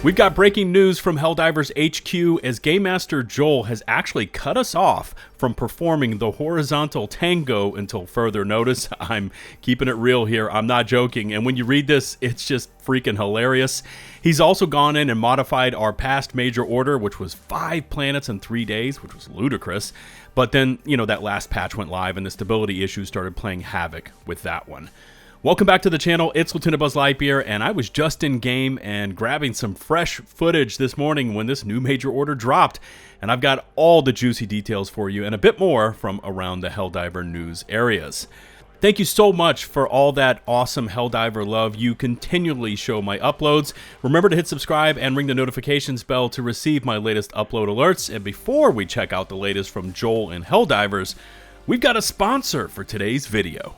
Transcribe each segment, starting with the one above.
We've got breaking news from Helldivers HQ as Game Master Joel has actually cut us off from performing the horizontal tango until further notice. I'm keeping it real here, I'm not joking, and when you read this, it's just freaking hilarious. He's also gone in and modified our past major order, which was 5 planets in 3 days, which was ludicrous. But then, that last patch went live and the stability issues started playing havoc with that one. Welcome back to the channel, it's LtBuzzLitebeer, and I was just in game and grabbing some fresh footage this morning when this new major order dropped, and I've got all the juicy details for you and a bit more from around the Helldiver news areas. Thank you so much for all that awesome Helldiver love you continually show my uploads. Remember to hit subscribe and ring the notifications bell to receive my latest upload alerts, and before we check out the latest from Joel and Helldivers, we've got a sponsor for today's video.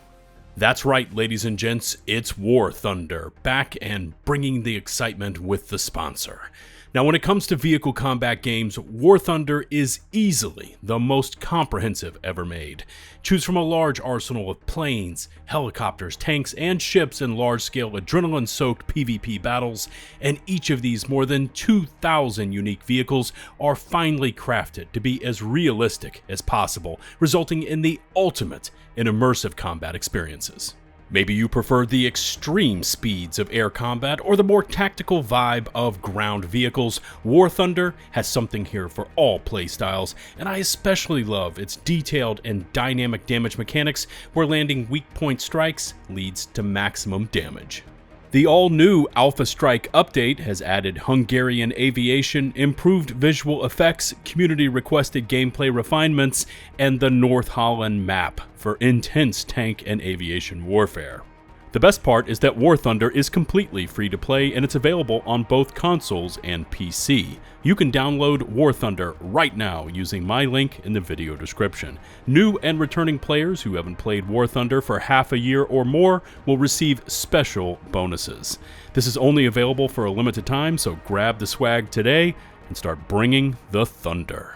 That's right, ladies and gents, it's War Thunder, back and bringing the excitement with the sponsor. Now, when it comes to vehicle combat games, War Thunder is easily the most comprehensive ever made. Choose from a large arsenal of planes, helicopters, tanks, and ships in large-scale adrenaline-soaked PvP battles, and each of these more than 2,000 unique vehicles are finely crafted to be as realistic as possible, resulting in the ultimate in immersive combat experiences. Maybe you prefer the extreme speeds of air combat or the more tactical vibe of ground vehicles. War Thunder has something here for all playstyles, and I especially love its detailed and dynamic damage mechanics where landing weak point strikes leads to maximum damage. The all-new Alpha Strike update has added Hungarian aviation, improved visual effects, community-requested gameplay refinements, and the North Holland map for intense tank and aviation warfare. The best part is that War Thunder is completely free to play and it's available on both consoles and PC. You can download War Thunder right now using my link in the video description. New and returning players who haven't played War Thunder for half a year or more will receive special bonuses. This is only available for a limited time, so grab the swag today and start bringing the thunder.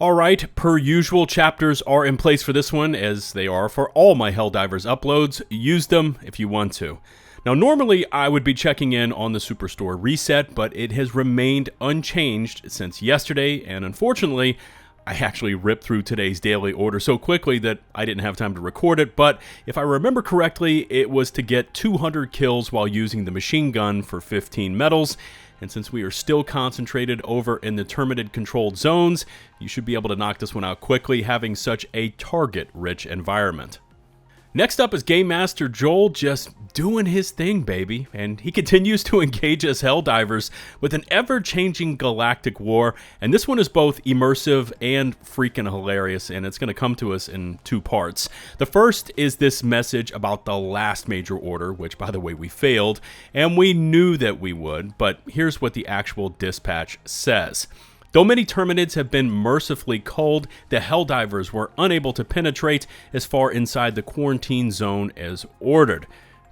Alright, per usual, chapters are in place for this one, as they are for all my Helldivers uploads. Use them if you want to. Now, normally I would be checking in on the Superstore reset, but it has remained unchanged since yesterday, and unfortunately, I actually ripped through today's daily order so quickly that I didn't have time to record it, but if I remember correctly, it was to get 200 kills while using the machine gun for 15 medals. And since we are still concentrated over in the Terminated controlled zones, you should be able to knock this one out quickly, having such a target-rich environment. Next up is Game Master Joel, just doing his thing, baby, and he continues to engage us Helldivers with an ever-changing galactic war, and this one is both immersive and freaking hilarious, and it's going to come to us in 2 parts. The first is this message about the last major order, which, by the way, we failed, and we knew that we would, but here's what the actual dispatch says. Though many Terminids have been mercifully culled, the Helldivers were unable to penetrate as far inside the quarantine zone as ordered.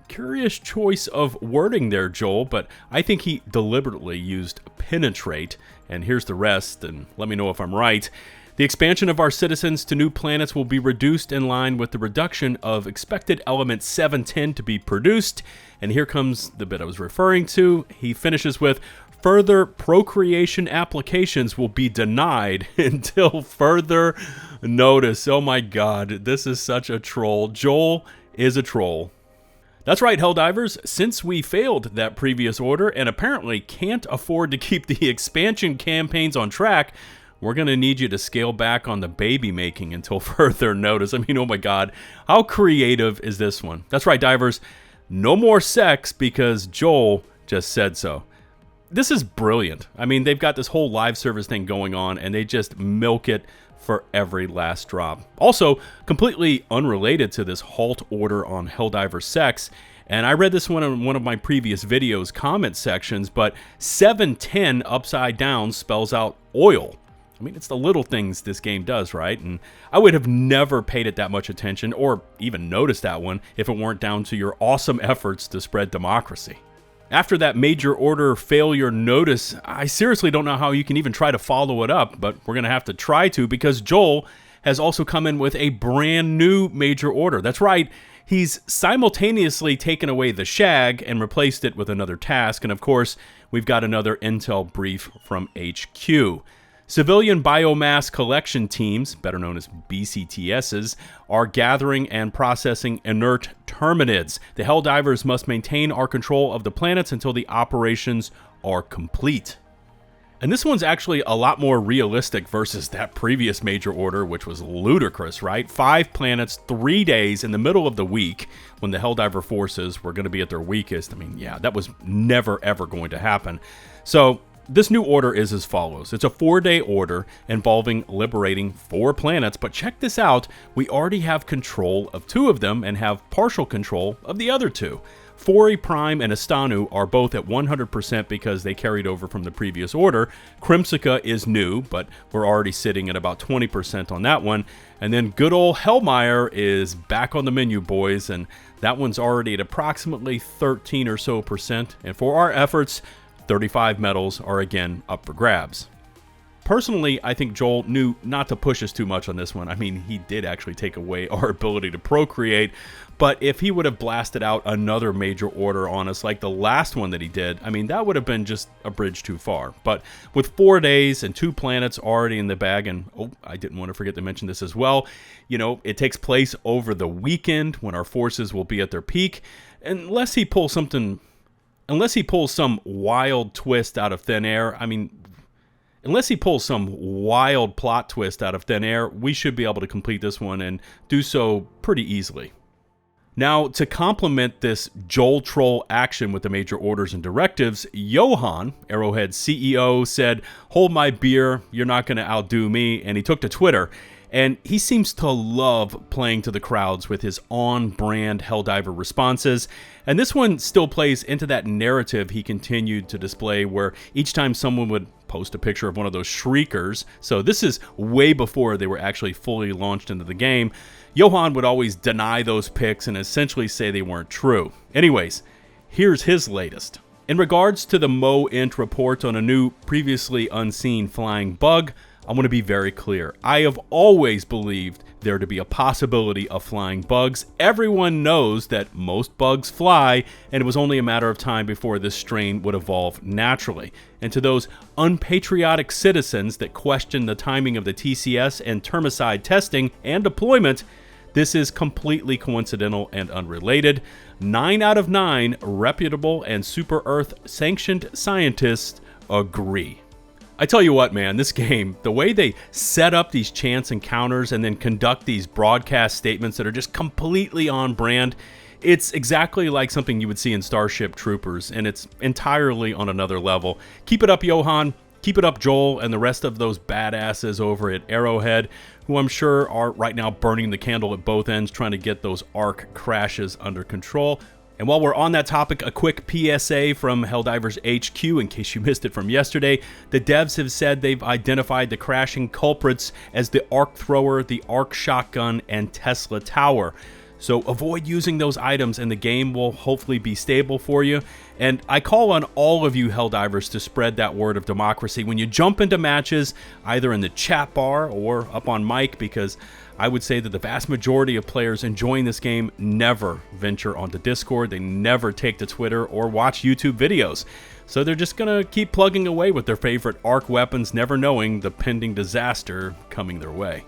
Curious choice of wording there, Joel, but I think he deliberately used penetrate, and here's the rest, and let me know if I'm right. The expansion of our citizens to new planets will be reduced in line with the reduction of expected element 710 to be produced, and here comes the bit I was referring to. He finishes with, further procreation applications will be denied until further notice. Oh my god, this is such a troll. Joel is a troll. That's right, Helldivers, since we failed that previous order and apparently can't afford to keep the expansion campaigns on track, we're going to need you to scale back on the baby making until further notice. I mean, oh my god, how creative is this one? That's right, divers, no more sex because Joel just said so. This is brilliant. I mean, they've got this whole live service thing going on, and they just milk it for every last drop. Also, completely unrelated to this halt order on Helldiver sex, and I read this one in one of my previous videos comment sections, but 710 upside down spells out oil. I mean, it's the little things this game does, right? And I would have never paid it that much attention or even noticed that one if it weren't down to your awesome efforts to spread democracy. After that major order failure notice, I seriously don't know how you can even try to follow it up, but we're going to have to try to because Joel has also come in with a brand new major order. That's right, He's simultaneously taken away the shag and replaced it with another task, and of course, we've got another intel brief from HQ. Civilian biomass collection teams, better known as BCTSs, are gathering and processing inert terminids. The Helldivers must maintain our control of the planets until the operations are complete. And this one's actually a lot more realistic versus that previous major order, which was ludicrous, right? 5 planets, 3 days in the middle of the week when the Helldiver forces were going to be at their weakest. I mean, yeah, that was never, ever going to happen. So this new order is as follows. It's a 4-day order involving liberating 4 planets, but check this out. We already have control of 2 of them and have partial control of the other 2. Fori Prime and Astanu are both at 100% because they carried over from the previous order. Crimsica is new, but we're already sitting at about 20% on that one. And then good old Hellmeyer is back on the menu, boys, and that one's already at approximately 13 or so percent. And for our efforts, 35 medals are again up for grabs. Personally, I think Joel knew not to push us too much on this one. I mean, he did actually take away our ability to procreate, but if he would have blasted out another major order on us like the last one that he did, I mean, that would have been just a bridge too far. But with 4 days and 2 planets already in the bag, and oh, I didn't want to forget to mention this as well, you know, it takes place over the weekend when our forces will be at their peak, unless he pulls some wild twist out of thin air. I mean, unless he pulls some wild plot twist out of thin air, we should be able to complete this one and do so pretty easily. Now, to complement this Joel troll action with the major orders and directives, Johan, Arrowhead's CEO, said, "Hold my beer, you're not going to outdo me," and he took to Twitter. And he seems to love playing to the crowds with his on-brand Helldiver responses. And this one still plays into that narrative he continued to display where each time someone would post a picture of one of those shriekers, so this is way before they were actually fully launched into the game, Johan would always deny those pics and essentially say they weren't true. Anyways, here's his latest. In regards to the Mo-Int report on a new, previously unseen flying bug, I want to be very clear. I have always believed there to be a possibility of flying bugs. Everyone knows that most bugs fly, and it was only a matter of time before this strain would evolve naturally. And to those unpatriotic citizens that question the timing of the TCS and termicide testing and deployment, this is completely coincidental and unrelated. 9 out of 9 reputable and Super Earth sanctioned scientists agree. I tell you what, man, this game, the way they set up these chance encounters and then conduct these broadcast statements that are just completely on brand, it's exactly like something you would see in Starship Troopers, and it's entirely on another level. Keep it up, Johan. Keep it up, Joel, and the rest of those badasses over at Arrowhead, who I'm sure are right now burning the candle at both ends, trying to get those ARC crashes under control. And while we're on that topic, a quick PSA from Helldivers HQ, in case you missed it from yesterday. The devs have said they've identified the crashing culprits as the Arc Thrower, the Arc Shotgun, and Tesla Tower. So avoid using those items and the game will hopefully be stable for you. And I call on all of you Helldivers to spread that word of democracy when you jump into matches, either in the chat bar or up on mic, because I would say that the vast majority of players enjoying this game never venture onto Discord, they never take to Twitter or watch YouTube videos. So they're just gonna keep plugging away with their favorite arc weapons, never knowing the pending disaster coming their way.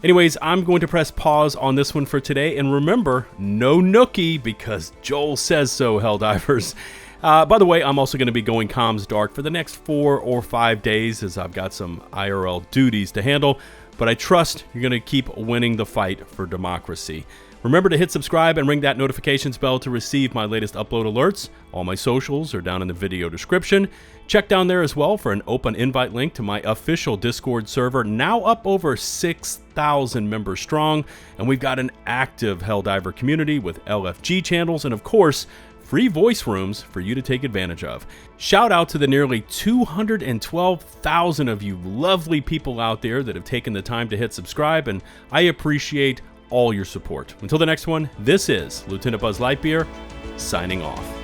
Anyways, I'm going to press pause on this one for today, and remember, no nookie, because Joel says so, Helldivers. By the way, I'm also going to be going comms dark for the next 4 or 5 days, as I've got some IRL duties to handle, but I trust you're going to keep winning the fight for democracy. Remember to hit subscribe and ring that notifications bell to receive my latest upload alerts. All my socials are down in the video description. Check down there as well for an open invite link to my official Discord server, now up over 6,000 members strong, and we've got an active Helldiver community with LFG channels and, of course, free voice rooms for you to take advantage of. Shout out to the nearly 212,000 of you lovely people out there that have taken the time to hit subscribe, and I appreciate all your support. Until the next one, this is LtBuzzLitebeer signing off.